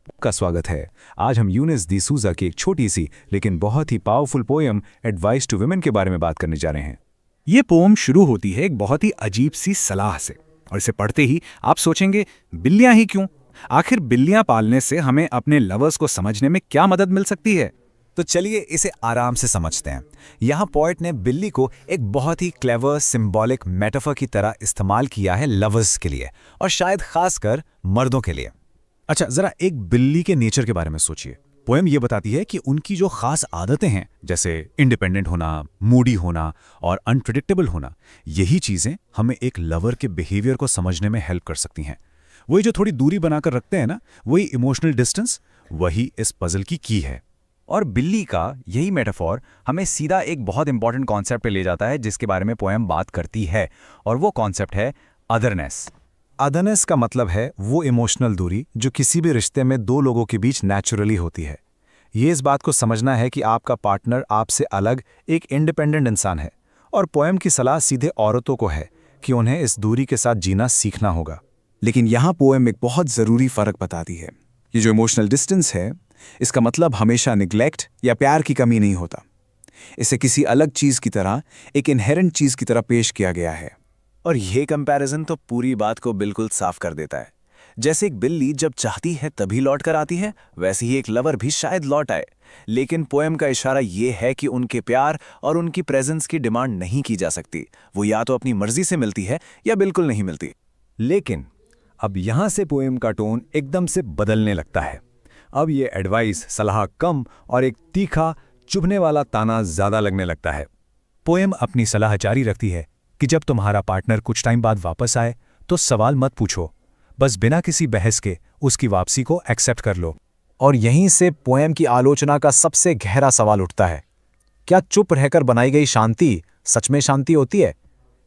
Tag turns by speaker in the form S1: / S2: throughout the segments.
S1: का स्वागत है। आज हम यूनिस डिसूजा की एक छोटी सी लेकिन बहुत ही powerful poem advice to women के बारे में बात करने जा रहे हैं।
S2: ये पोम शुरू होती है एक बहुत ही अजीब सी सलाह से, और इसे पढ़ते ही आप सोचेंगे बिल्लियां ही क्यों? आखिर बिल्लियां पालने से हमें अपने लवर्स को समझने में क्या मदद मिल सकती है?
S3: तो चलिए इसे आराम से समझते हैं। यहाँ पोएट ने बिल्ली को एक बहुत ही क्लेवर सिंबॉलिक मेटाफर की तरह इस्तेमाल किया है लवर्स के लिए, और शायद खासकर मर्दों के लिए।
S1: अच्छा, जरा एक बिल्ली के नेचर के बारे में सोचिए। पोएम ये बताती है कि उनकी जो खास आदतें हैं, जैसे इंडिपेंडेंट होना, मूडी होना और अनप्रिडिक्टेबल होना, यही चीजें हमें एक लवर के बिहेवियर को समझने में हेल्प कर सकती हैं। वही जो थोड़ी दूरी बनाकर रखते हैं ना, वही इमोशनल डिस्टेंस, वही इस पजल की है।
S3: और बिल्ली का यही मेटाफोर हमें सीधा एक बहुत इंपॉर्टेंट कॉन्सेप्ट पे ले जाता है जिसके बारे में पोएम बात करती है, और वो कॉन्सेप्ट है अदरनेस।
S1: अदरनेस का मतलब है वो इमोशनल दूरी जो किसी भी रिश्ते में दो लोगों के बीच नेचुरली होती है। ये इस बात को समझना है कि आपका पार्टनर आपसे अलग एक इंडिपेंडेंट इंसान है, और पोएम की सलाह सीधे औरतों को है कि उन्हें इस दूरी के साथ जीना सीखना होगा।
S4: लेकिन यहाँ पोएम एक बहुत ज़रूरी फ़र्क बताती है। ये जो इमोशनल डिस्टेंस है, इसका मतलब हमेशा निग्लेक्ट या प्यार की कमी नहीं होता। इसे किसी अलग चीज़ की तरह, एक इनहेरेंट चीज़ की तरह पेश किया गया है।
S3: और ये कंपैरिजन तो पूरी बात को बिल्कुल साफ कर देता है। जैसे एक बिल्ली जब चाहती है तभी लौट कर आती है, वैसे ही एक लवर भी शायद लौट आए, लेकिन पोएम का इशारा ये है कि उनके प्यार और उनकी प्रेजेंस की डिमांड नहीं की जा सकती। वो या तो अपनी मर्जी से मिलती है या बिल्कुल नहीं मिलती।
S1: लेकिन अब यहां से पोएम का टोन एकदम से बदलने लगता है। अब ये एडवाइस, सलाह कम और एक तीखा, चुभने वाला ताना ज्यादा लगने लगता है। पोएम अपनी सलाह जारी रखती है कि जब तुम्हारा पार्टनर कुछ टाइम बाद वापस आए तो सवाल मत पूछो, बस बिना किसी बहस के उसकी वापसी को एक्सेप्ट कर लो।
S3: और यहीं से पोएम की आलोचना का सबसे गहरा सवाल उठता है। क्या चुप रहकर बनाई गई शांति सच में शांति होती है,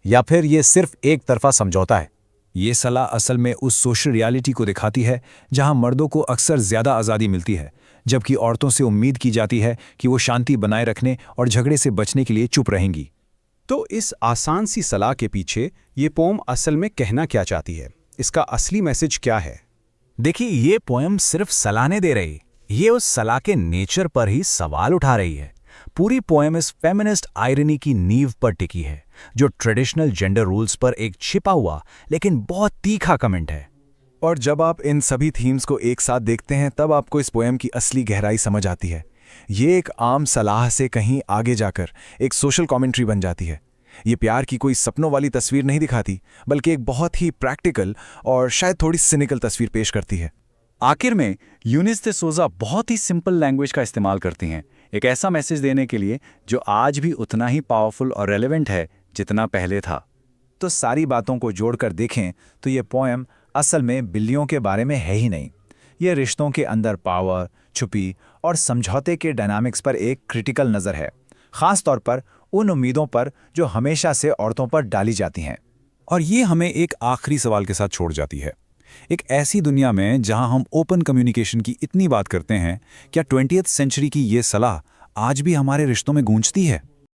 S3: या फिर ये सिर्फ एक तरफा समझौता है?
S1: ये सलाह असल में उस सोशल रियलिटी को दिखाती है जहां मर्दों को अक्सर ज्यादा आज़ादी मिलती है, जबकि औरतों से उम्मीद की जाती है कि वो शांति बनाए रखने और झगड़े से बचने के लिए चुप रहेंगी।
S2: तो इस आसान सी सलाह के पीछे ये पोम असल में कहना क्या चाहती है? इसका असली मैसेज क्या है?
S3: देखिए, ये पोएम सिर्फ सलाह नहीं दे रही, ये उस सलाह के नेचर पर ही सवाल उठा रही है। पूरी पोएम इस फेमिनिस्ट आयरनी की नींव पर टिकी है, जो ट्रेडिशनल जेंडर रूल्स पर एक छिपा हुआ लेकिन बहुत तीखा कमेंट है।
S4: और जब आप इन सभी थीम्स को एक साथ देखते हैं, तब आपको इस पोएम की असली गहराई समझ आती है। ये एक आम सलाह से कहीं आगे जाकर एक सोशल कमेंट्री बन जाती है। ये प्यार की कोई सपनों वाली तस्वीर नहीं दिखाती, बल्कि एक बहुत ही प्रैक्टिकल और शायद थोड़ी सिनिकल तस्वीर पेश करती है।
S5: आखिर में यूनिस डिसूजा बहुत ही सिंपल लैंग्वेज का इस्तेमाल करती हैं, एक ऐसा मैसेज देने के लिए जो आज भी उतना ही पावरफुल और रेलेवेंट है जितना पहले था।
S3: तो सारी बातों को जोड़कर देखें तो ये पोएम असल में बिल्लियों के बारे में है ही नहीं। ये रिश्तों के अंदर पावर, छुपी और समझौते के डायनामिक्स पर एक क्रिटिकल नज़र है, ख़ास तौर पर उन उम्मीदों पर जो हमेशा से औरतों पर डाली जाती हैं।
S1: और ये हमें एक आखिरी सवाल के साथ छोड़ जाती है। एक ऐसी दुनिया में जहां हम ओपन कम्युनिकेशन की इतनी बात करते हैं, क्या 20वीं सेंचुरी की ये सलाह आज भी हमारे रिश्तों में गूंजती है?